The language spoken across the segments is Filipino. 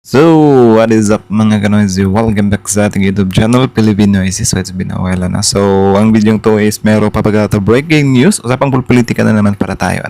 So, what is up mga kanoisy? Welcome back sa ating YouTube channel, Pilipinoisy. So, it's been a while na. So, ang video to is meron papagat na breaking news. Usapang politika na naman para tayo.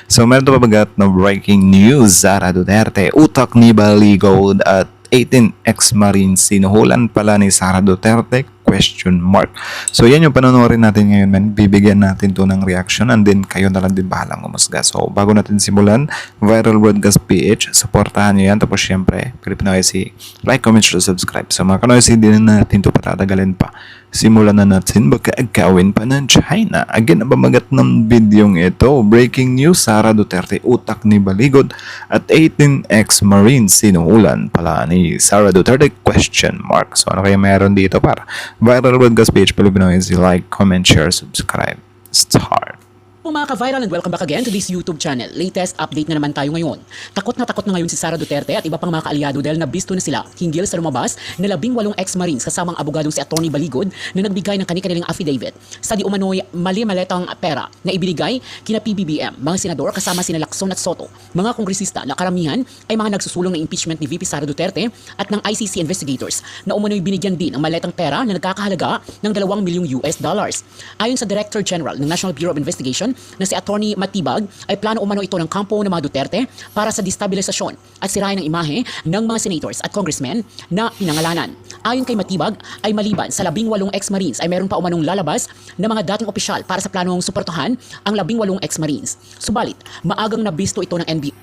So, meron to papagat na breaking news. Sara Duterte, utak ni Baligod at 18 ex-marines. Sinuhulan pala ni Sara Duterte? Question mark. So, yan yung panonorin natin ngayon, man. Bibigyan natin to ng reaction and then kayo na lang din bahalang umusga. So, bago natin simulan, Viral Broadcast PH, supportahan nyo yan. Tapos, syempre, Pilipinoisy, like, comment, share, subscribe. Sa mga kanoisy, din na natin to patatagalin pa. Simulan na natin, baka agawin pa ng China. Again, abamagat ng videong ito. Breaking news, Sara Duterte, utak ni Baligod at 18 ex-marines sinuhulan pala ni Sara Duterte? Question mark. So, ano kaya meron dito para? Viral Broadcast page, Pilipinoisy, like, comment, share, subscribe. Start. Po mga ka-viral and welcome back again to this YouTube channel. Latest update na naman tayo ngayon. Takot na ngayon si Sara Duterte at iba pang mga kaalyado dahil nabisto na sila hinggil sa lumabas na 18 ex-marines kasamang abogadong si Atty. Baligod na nagbigay ng kanilang affidavit sa di umano'y mali-maletang pera na ibinigay kina PBBM, mga senador kasama sina Lacson at Soto, mga kongresista na karamihan ay mga nagsusulong ng impeachment ni VP Sara Duterte at ng ICC investigators na umano'y binigyan din ng maletang pera na nagkakahalaga ng 2 milyong US dollars. Ayon sa Director General ng National Bureau of Investigation na si Atty. Matibag, ay plano umano ito ng kampo ng mga Duterte para sa destabilisasyon at sirayan ng imahe ng mga senators at congressmen na pinangalanan. Ayon kay Matibag, ay maliban sa 18 ex-marines ay meron pa umanong lalabas na mga dating opisyal para sa planong suportahan ang 18 ex-marines. Subalit, maagang nabisto ito ng NBI.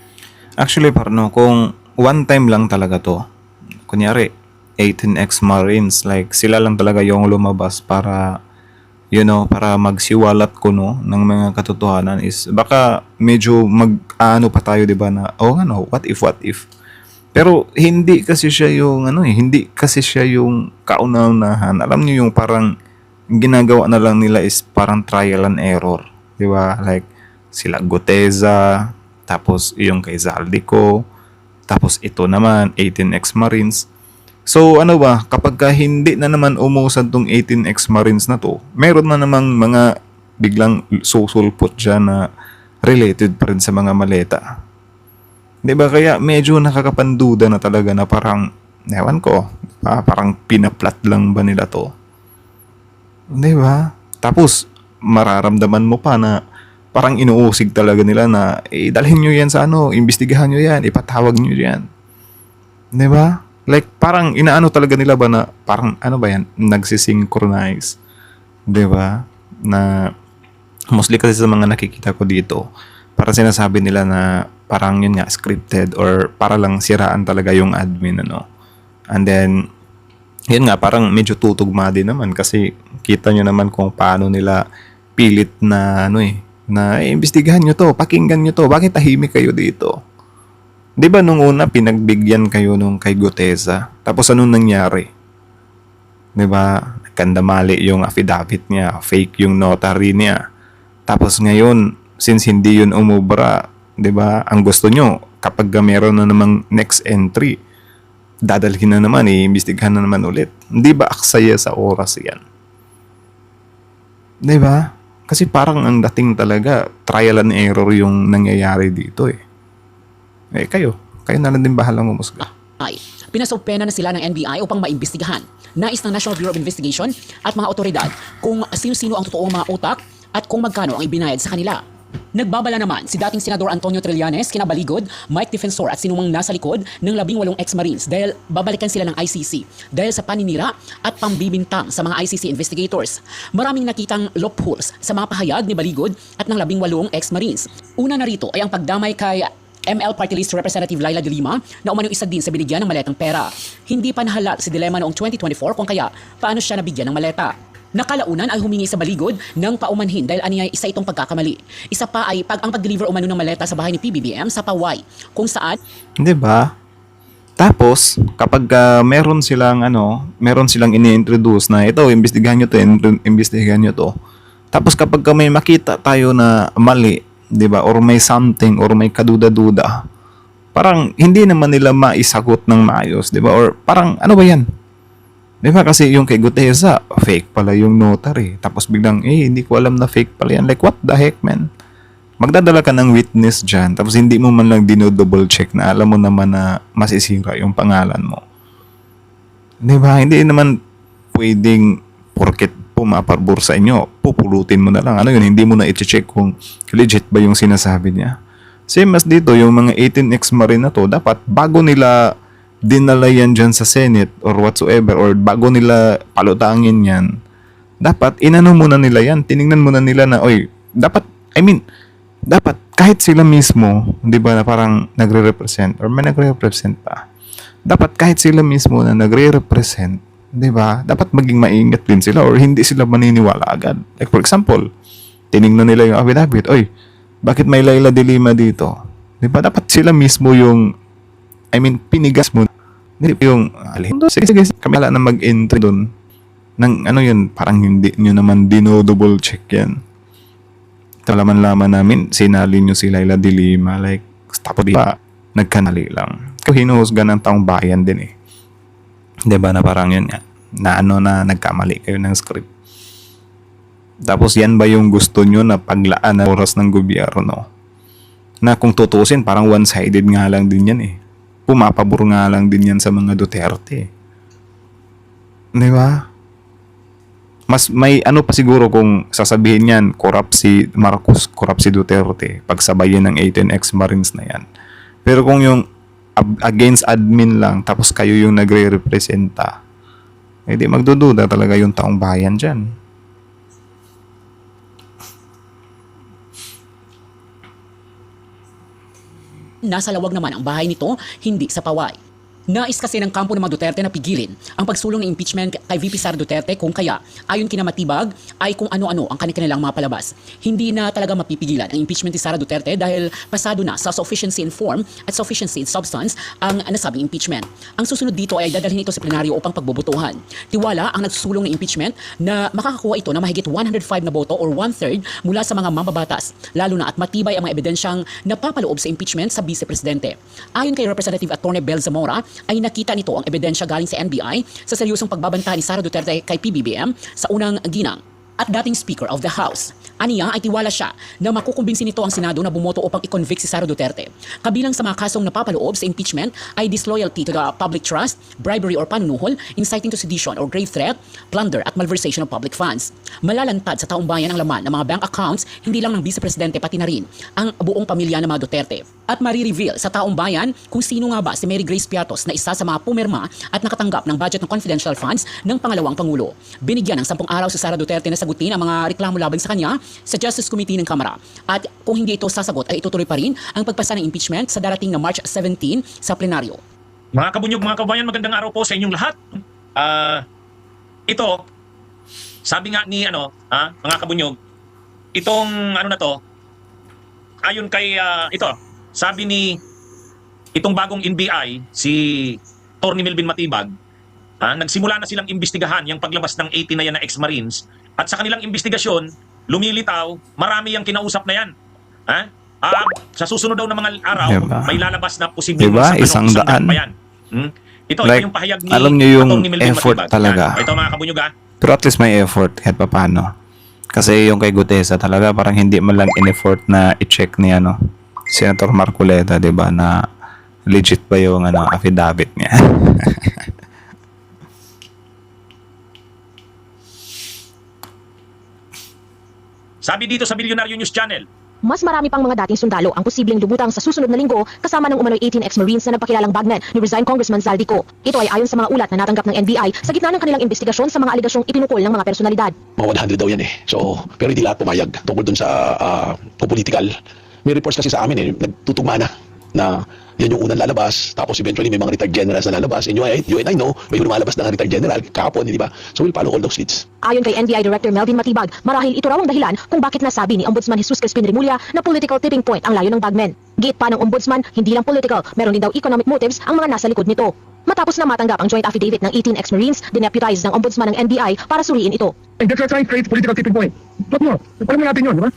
Actually, parno, kung one time lang talaga to, kunyari, 18 ex-marines, like, sila lang talaga yung lumabas para para magsiwalat ko ng mga katotohanan is baka medyo mag-ano pa tayo, 'di ba, na what if. Pero hindi kasi siya yung hindi kasi siya yung kauna-unahan. Alam niyo yung parang ginagawa na lang nila is parang trial and error, 'di ba? Like sila Guteza, tapos yung kay Zaldico, tapos ito naman 18 ex-marines. So ano ba, kapag hindi na naman umusad tong 18 ex-marines na to, meron na namang mga biglang susulpot dyan na related pa rin sa mga maleta. Diba? Kaya medyo nakakapanduda na talaga na parang, ewan ko, parang pinaplat lang ba nila to? Diba? Tapos, mararamdaman mo pa na parang inuusig talaga nila na dalhin nyo yan sa imbestigahan nyo yan, ipatawag nyo yan. Diba? Like, parang inaano talaga nila ba na parang nagsisynchronize. Diba? Na mostly kasi sa mga nakikita ko dito, parang sinasabi nila na parang yun nga, scripted or para lang siraan talaga yung admin, And then, yun nga, parang medyo tutugma din naman kasi kita nyo naman kung paano nila pilit na, na imbestigahan nyo to, pakinggan nyo to, bakit tahimik kayo dito? Di ba nung una pinagbigyan kayo nung kay Guteza? Tapos anong nangyari? Di ba? Nagkandamali yung affidavit niya, fake yung notary niya. Tapos ngayon, since hindi yun umubra, di ba? Ang gusto nyo, kapag meron na namang next entry, dadalhin na naman, iimbestigahan na naman ulit. Hindi ba aksaya sa oras yan? Di ba? Kasi parang ang dating talaga, trial and error yung nangyayari dito kayo na lang din bahalang umusga. Pinasopena na sila ng NBI upang maimbestigahan. Nais ng National Bureau of Investigation at mga otoridad kung sino-sino ang totoong mga utak at kung magkano ang ibinayad sa kanila. Nagbabala naman si dating Senador Antonio Trillanes, kina Baligod, Mike Defensor at sinumang nasa likod ng 18 ex-marines dahil babalikan sila ng ICC dahil sa paninira at pambibintang sa mga ICC investigators. Maraming nakitang loopholes sa mga pahayag ni Baligod at ng 18 ex-marines. Una na rito ay ang pagdamay kay ML Party List Representative Laila de Lima na umano isa din sa binigyan ng maletang pera. Hindi pa nahalat si dilema noong 2024 kung kaya paano siya nabigyan ng maleta. Nakalaunan ay humingi sa Baligod ng paumanhin dahil aniyay isa itong pagkakamali. Isa pa ay ang pag-deliver umano ng maleta sa bahay ni PBBM sa Paway kung saan... Diba? Tapos, kapag meron silang ini-introduce na ito, imbestigahan nyo to. Tapos kapag may makita tayo na mali, 'di ba, or may something or may kaduda-duda, parang hindi naman nila maisagot ng maayos, 'di ba? Or parang ano ba 'yan? 'Di ba kasi yung kay Guteza, fake pala yung notary. Tapos biglang hindi ko alam na fake pala yan. Like what the heck, man? magdadala ka ng witness dyan, tapos hindi mo man lang dino-double check na alam mo naman na masisira yung pangalan mo. Di ba? Hindi naman pwedeng porket pumaparbor sa inyo, pupulutin mo na lang. Ano yun? Hindi mo na i-check kung legit ba yung sinasabi niya. Same as dito, yung mga 18 ex-marine na to, dapat bago nila dinala yan dyan sa Senate or whatsoever, or bago nila palutangin yan, dapat inano muna nila yan. Tiningnan muna nila na, oy, dapat, dapat kahit sila mismo, di ba, na parang nagre-represent or may nagre-represent pa, dapat kahit sila mismo na nagre-represent, di ba, dapat maging maingat din sila or hindi sila maniniwala agad. Like for example, tiningnan nila yung affidavit, oy, bakit may Laila de Lima dito? Di ba, dapat sila mismo yung, pinigas mo. Hindi yung, sige, kami wala na mag-entry doon. Nang ano yun, parang hindi nyo naman dino-double check yan. Laman-laman namin, sinali nyo si Laila de Lima, like, tapos di ba, nagkanali lang. Kung hinuhusgan ng taong bayan din eh. Diba na parang yun nga, na nagkamali kayo ng script. Tapos yan ba yung gusto nyo na paglaan na oras ng gobyerno? Na kung tutusin, parang one-sided nga lang din yan eh. Pumapabor nga lang din yan sa mga Duterte. Diba? Mas may ano pa siguro kung sasabihin yan, corrupt si Marcos, corrupt si Duterte, pagsabayin ng 18 ex-marines na yan. Pero kung yung against admin lang, tapos kayo yung nagre-representa, di magdududa talaga yung taong bayan dyan. Nasa lawag naman ang bahay nito, hindi sa paway. Nais kasi ng kampo ng mga Duterte na pigilin ang pagsulong ng impeachment kay VP Sara Duterte kung kaya, ayon kina Matibag, ay kung ano-ano ang kanilang mga palabas. Hindi na talaga mapipigilan ang impeachment ni Sara Duterte dahil pasado na sa sufficiency in form at sufficiency in substance ang nasabing impeachment. Ang susunod dito ay dadalhin ito sa plenaryo upang pagbobotohan. Tiwala ang nagsusulong ng impeachment na makakakuha ito na mahigit 105 na boto or 1/3 mula sa mga mambabatas, lalo na at matibay ang mga ebidensyang napapaloob sa impeachment sa Vice Presidente. Ayon kay Representative Atty. Bel Zamora, ay nakita nito ang ebidensya galing sa NBI sa seryosong pagbabanta ni Sara Duterte kay PBBM sa unang ginang at dating Speaker of the House. Aniya ay tiwala siya na makukumbinsi nito ang Senado na bumoto upang i-convict si Sara Duterte. Kabilang sa mga kasong napapaloob sa impeachment ay disloyalty to the public trust, bribery or panunuhol, inciting to sedition or grave threat, plunder at malversation of public funds. Malalantad sa taong bayan ang laman ng mga bank accounts, hindi lang ng Vice Presidente pati na rin ang buong pamilya ng mga Duterte. At marireveal sa taong bayan kung sino nga ba si Mary Grace Piatos na isa sa mga pumirma at nakatanggap ng budget ng confidential funds ng pangalawang Pangulo. Binigyan ng 10 araw si Sara Duterte na sagutin ang mga reklamo laban sa kanya sa Justice Committee ng Kamara. At kung hindi ito sasagot ay itutuloy pa rin ang pagpasa ng impeachment sa darating na March 17 sa plenaryo. Mga kabunyog, mga kabayan, magandang araw po sa inyong lahat. Ito, sabi nga ni mga kabunyog, itong na to, ayon kay sabi ni itong bagong NBI, si Atty. Melvin Matibag, nagsimula na silang imbestigahan yung paglabas ng 80 na yan na ex-marines, at sa kanilang investigasyon, lumilitaw, marami yung kinausap na yan. Sa susunod daw na mga araw, Diba? may lalabas na posibleng Diba? isang Isang daan. pa yan. Ito Like, yung pahayag ni alam nyo yung Atty. Melvin effort Matibag. talaga. Yan. Ito mga kabunyog Pero at least may effort kahit paano. Kasi yung kay Gutesa talaga parang hindi man lang in-effort na i-check ni Senator Marcoleta, 'di ba, na legit ba yung affidavit niya. Sabi dito sa Billionaire News Channel, Mas marami pang mga dating sundalo ang posibleng lumutang sa susunod na linggo kasama ng umano'y 18 ex-Marines na nagpakilalang bagman ni resigned Congressman Zaldico. Ito ay ayon sa mga ulat na natanggap ng NBI sa gitna ng kanilang investigasyon sa mga aligasyong ipinukol ng mga personalidad. Mga 100 daw yan eh. So, pero hindi lahat pumayag tungkol dun sa political. May reports kasi sa amin nagtutugma na yan yung unang lalabas, tapos eventually may mga retired generals na lalabas. And you and I know, may lumalabas na retired general kahapon, di ba? So we'll follow all those leads. Ayon kay NBI Director Melvin Matibag, marahil ito raw ang dahilan kung bakit nasabi ni Ombudsman Jesus Crispin Remulla na political tipping point ang layo ng bagmen. Giit pa ng Ombudsman, hindi lang political, meron din daw economic motives ang mga nasa likod nito. Matapos na matanggap ang joint affidavit ng 18 ex-Marines, dineputize ng Ombudsman ng NBI para suriin ito. And they're trying to create political tipping point. What more? Alam mo natin yun, di ba?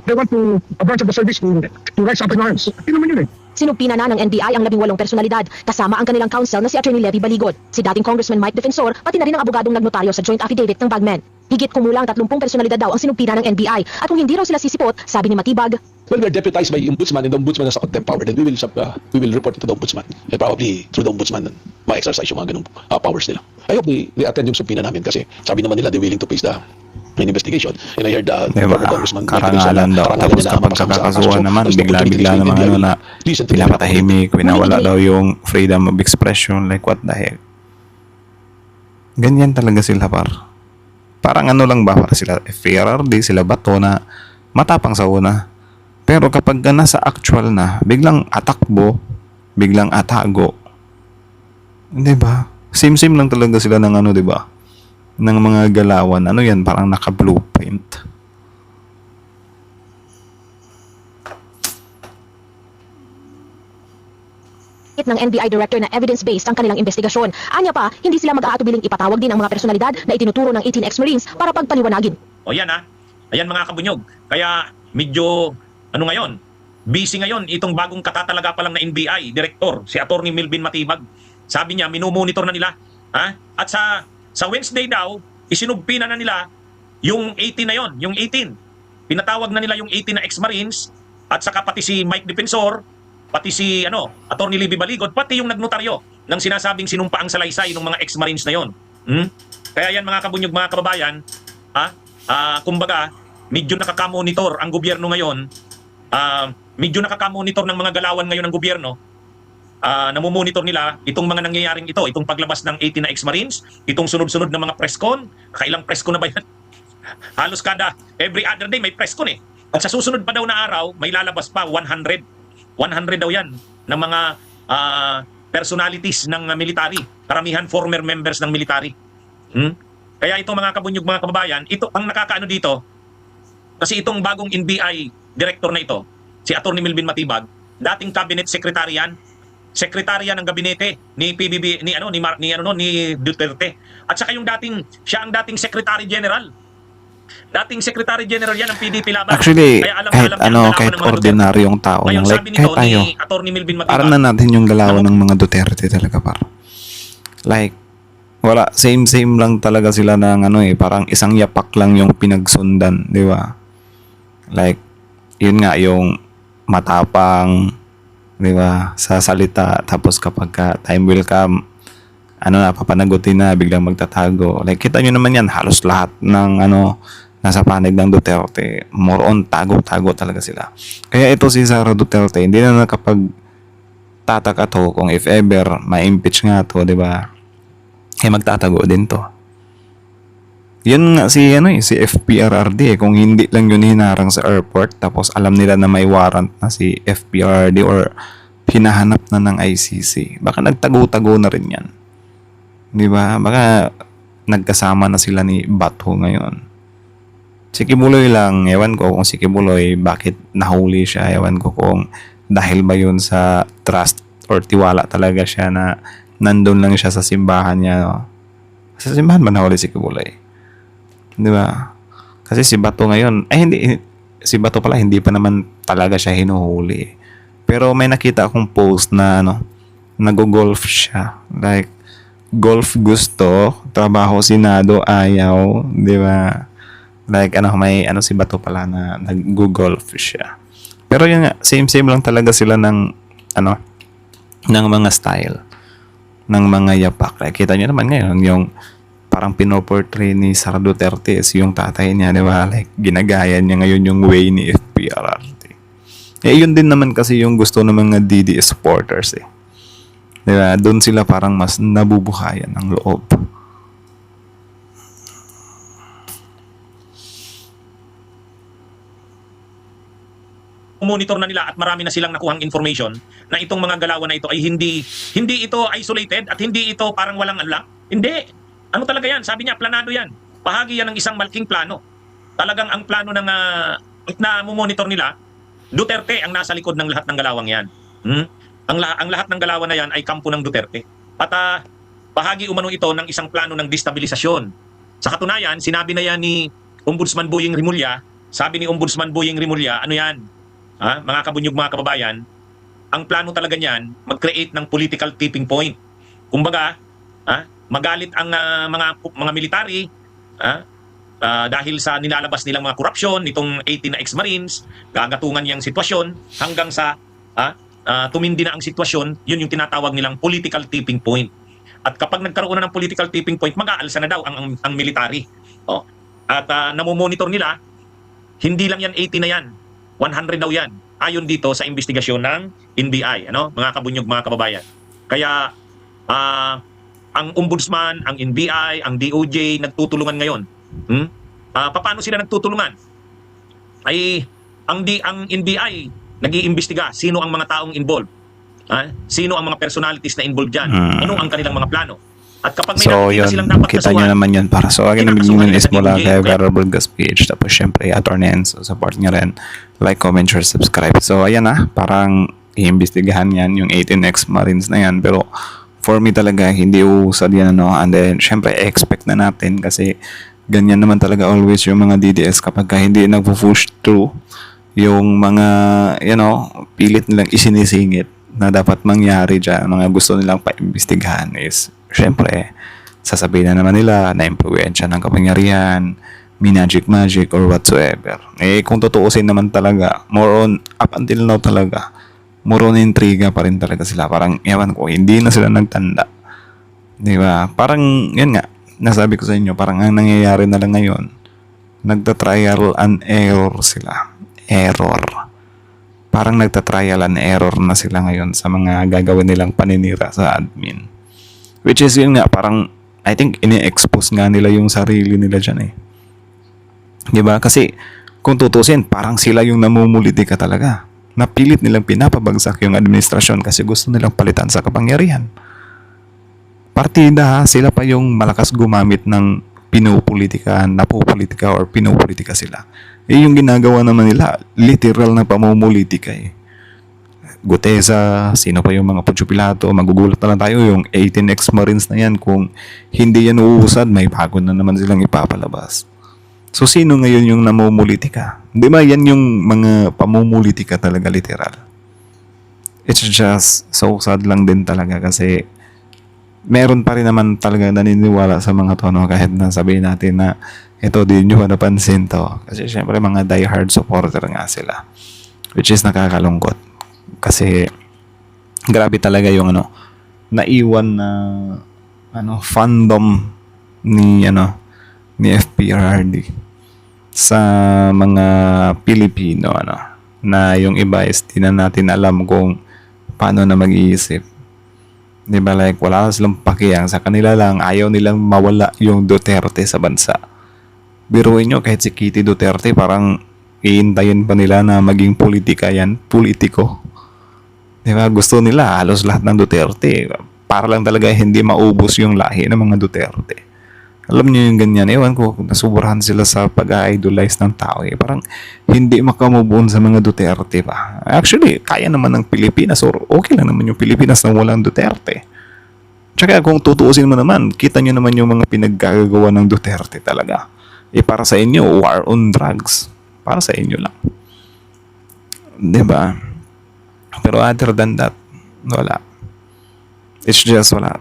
They want to a branch of the service to rise up in arms. Yun naman yun eh. Sinugpina na ng NBI ang 18 personalidad kasama ang kanilang counsel na si Atty. Levy Baligot, si dating Congressman Mike Defensor, pati na rin ang abogadong nagnotaryo sa joint affidavit ng bagmen. Higit kumulang 30 personalidad daw ang sinugpina ng NBI at kung hindi raw sila sisipot, sabi ni Matibag, Well, we are deputized by the ombudsman, and the ombudsman has a contempt power. Then we will report it to the ombudsman. And probably through the ombudsman, ma-exercise yung mga ganung powers nila. I hope they attend yung subpoena namin kasi sabi naman nila they're willing to face the investigation. And I heard Diba? former Congressman Karangalan daw. Tapos kapag kakasuhan naman, bigla-bigla naman ano na pinapatahimik, pinawala daw yung freedom of expression. Like what the heck? Ganyan talaga sila parang ano lang ba, para sila FRRD, sila bato na matapang sa una. Pero kapag nasa actual na, biglang atakbo, biglang atago. 'Di ba? Same lang talaga sila ng ano, 'di ba? Ng mga galawan. Ano 'yan, parang naka-blueprint. ng NBI Director na evidence-based ang kanilang investigasyon. Anya pa, hindi sila mag-aatubiling ipatawag din ang mga personalidad na itinuturo ng 18 ex-Marines para pagpaliwanagin. O yan ayan mga kabunyog. Kaya medyo, ano ngayon, busy ngayon itong bagong katatalaga pa lang na NBI Director, si Attorney Melvin Matibag. Sabi niya, minumonitor na nila. At sa Wednesday daw, isinubpina na nila yung 18 na yon, yung 18. Pinatawag na nila yung 18 na ex-Marines at saka pati si Mike Defensor, pati si Attorney Libby Baligot, pati yung nagnotaryo ng sinasabing sinumpaang salaysay ng mga ex-Marines na yon. Kaya yan mga kabunyog, mga kababayan, kumbaga, medyo nakaka-monitor ang gobyerno ngayon, medyo nakaka-monitor ng mga galawan ngayon ng gobyerno, namumonitor nila itong mga nangyayaring ito, itong paglabas ng 18 na ex-Marines, itong sunod-sunod na mga presscon. Kailang presscon na ba yan? Halos every other day may presscon eh. At sa susunod pa daw na araw, may lalabas pa 100 daw yan ng mga personalities ng military. Karamihan former members ng military. Kaya ito mga kabunyog, mga kababayan, ito ang nakakaano dito. Kasi itong bagong NBI director na ito, si Attorney Melvin Matibag, dating cabinet secretary yan, sekretarya ng gabinete ni PBB ni Duterte. At saka siya ang dating secretary general. Dating Secretary General yan ng PDP laban. Actually, kaya kahit ordinaryong tao lang, like kahit tayo, parang na natin yung galawan ng mga Duterte talaga like, wala, same lang talaga sila ng parang isang yapak lang yung pinagsundan, di ba? Like, yun nga, yung matapang, di ba, sa salita, tapos kapag time will come, papanagutin na, biglang magtatago. Like, kita nyo naman yan, halos lahat ng nasa panig ng Duterte, more on tago-tago talaga sila. Kaya ito si Sara Duterte, hindi na nakapagtataka to kung if ever ma-impeach nga to, di ba? Magtatago din to. Yun nga si FPRRD kung hindi lang yun hinarang sa airport, tapos alam nila na may warrant na si FPRRD or hinahanap na ng ICC. Baka nagtago-tago na rin yan. Di ba? Baka nagkasama na sila ni Bato ngayon. Si Kibuloy lang, ewan ko kung si Kibuloy bakit nahuli siya, ewan ko kung dahil ba yun sa trust or tiwala talaga siya na nandun lang siya sa simbahan niya. Sa simbahan ba nahuli si Kibuloy? Di ba? Kasi si Bato ngayon, si Bato pala hindi pa naman talaga siya hinuhuli. Pero may nakita akong post na nag-golf siya. Like, golf gusto, trabaho Senado ayaw, di ba? Like, may si Bato pala na nag-golf siya. Pero yun nga, same lang talaga sila ng mga style, ng mga yapak. Like, kita nyo naman ngayon, yung parang pinoportray ni Sara Duterte is yung tatay niya, di ba? Like, ginagaya niya ngayon yung way ni FPRRD. Yun din naman kasi yung gusto ng mga DDS supporters eh. Diba? Doon sila parang mas nabubuhayan ng loob. Monitor na nila at marami na silang nakuhang information na itong mga galawan na ito ay hindi ito isolated at hindi ito parang walang alam. Hindi. Ano talaga yan? Sabi niya, planado yan. Bahagi yan ng isang malaking plano. Talagang ang plano ng na monitor nila, Duterte ang nasa likod ng lahat ng galawang yan. Ang lahat ng galawan na yan ay kampo ng Duterte. At bahagi umano ito ng isang plano ng destabilisasyon. Sa katunayan, sinabi na yan ni Ombudsman Boying Rimulya, sabi ni Ombudsman Boying Rimulya, ano yan? Mga kabunyog, mga kababayan, ang plano talaga niyan, mag-create ng political tipping point. Kumbaga, magalit ang mga military, dahil sa nilalabas nilang mga korupsyon nitong 18 na ex-Marines, gagatungan niyang sitwasyon hanggang sa tumindi na ang sitwasyon, yun yung tinatawag nilang political tipping point. At kapag nagkaroon na ng political tipping point, mag-aalsa na daw ang military. Oh. At namomonitor nila, hindi lang yan 80 na yan, 100 daw yan. Ayon dito sa investigasyon ng NBI, mga kabunyog, mga kababayan. Kaya ang Ombudsman, ang NBI, ang DOJ nagtutulungan ngayon. Paano sila nagtutulungan? Ay ang NBI nag-iimbestiga sino ang mga taong involved. Sino ang mga personalities na involved dyan? Ano ang kanilang mga plano? At kapag may So nakikita yun, silang dapat kita nyo kasuhan, naman yun. Para sa akin naman yun is mula DOJ, kay okay? Viral Burgas PH. Tapos syempre, Atty. Enzo, support nyo rin. Like, comment, share, subscribe. So ayan parang iimbestigahan yan yung 18 ex-Marines na yan. Pero for me talaga, hindi uusad yan. And then, syempre, expect na natin kasi ganyan naman talaga always yung mga DDS kapag hindi nagpo-push through yung mga, pilit nilang isinisingit na dapat mangyari dyan, mga gusto nilang paimbestigahan is, syempre, sasabihin na naman nila na impluwensya ng kapangyarihan, magic or whatsoever. Kung tutuusin naman talaga, more on, up until now talaga, more on intriga pa rin talaga sila. Parang, ewan ko, hindi na sila nagtanda. Di ba? Parang, yun nga, nasabi ko sa inyo, parang ang nangyayari na lang ngayon, nagta-trial and error sila. Parang nagta-trial and error na sila ngayon sa mga gagawin nilang paninira sa admin. Which is yun nga, parang I think ini-expose nga nila yung sarili nila dyan . Diba? Kasi kung tutusin, parang sila yung namumulitika talaga. Napilit nilang pinapabagsak yung administrasyon kasi gusto nilang palitan sa kapangyarihan. Partida, sila pa yung malakas gumamit ng pinupolitika sila. Yung ginagawa naman nila, literal na pamumulitika . Gutesa, sino pa yung mga Poncio Pilato, magugulat na lang tayo yung 18 ex-Marines na yan kung hindi yan uusad, may bago na naman silang ipapalabas. So sino ngayon yung namumulitika? Di ba yan yung mga pamumulitika talaga literal? It's just so sad lang din talaga kasi meron pa rin naman talaga naniniwala sa mga to, kahit na sabihin natin na ito din nyo napansin to. Kasi syempre mga diehard supporter nga sila. Which is nakakalungkot. Kasi grabe talaga yung naiwan na fandom ni FPRRD sa mga Pilipino na yung iba is di na natin alam kung paano na mag-iisip. Di ba, like wala silang pakiyang sa kanila lang, ayaw nilang mawala yung Duterte sa bansa. Biruin nyo, kahit si Kitty Duterte parang iintayin pa nila na maging politiko. Di ba, gusto nila halos lahat ng Duterte para lang talaga hindi maubos yung lahi ng mga Duterte. Alam niyo yung ganyan, ewan ko, nasubrahan sila sa pag-idolize ng tao . Parang hindi makamubon sa mga Duterte pa. Actually, kaya naman ng Pilipinas or okay lang naman yung Pilipinas na walang Duterte. Tsaka kung tutuusin mo naman, kita nyo naman yung mga pinaggagawa ng Duterte talaga. Para sa inyo, war on drugs. Para sa inyo lang. Diba? Pero other than that, wala. It's just wala.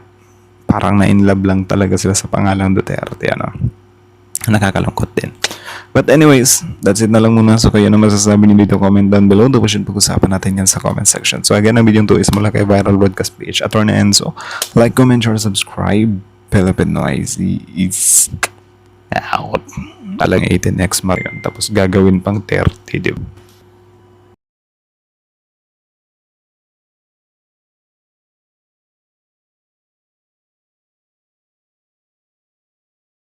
Parang na-inlove lang talaga sila sa pangalang Duterte, Nakakalungkot din. But anyways, that's it na lang muna. So kayo na masasabi niyo dito, comment down below. Tapos yun, pag-usapan natin yan sa comment section. So again, ang video to is mula kay Viral Broadcast PH, Atty. Enzo. Like, comment, share, subscribe. Philippine Noisy is out. Talang 18 next month. Tapos gagawin pang 30, diba?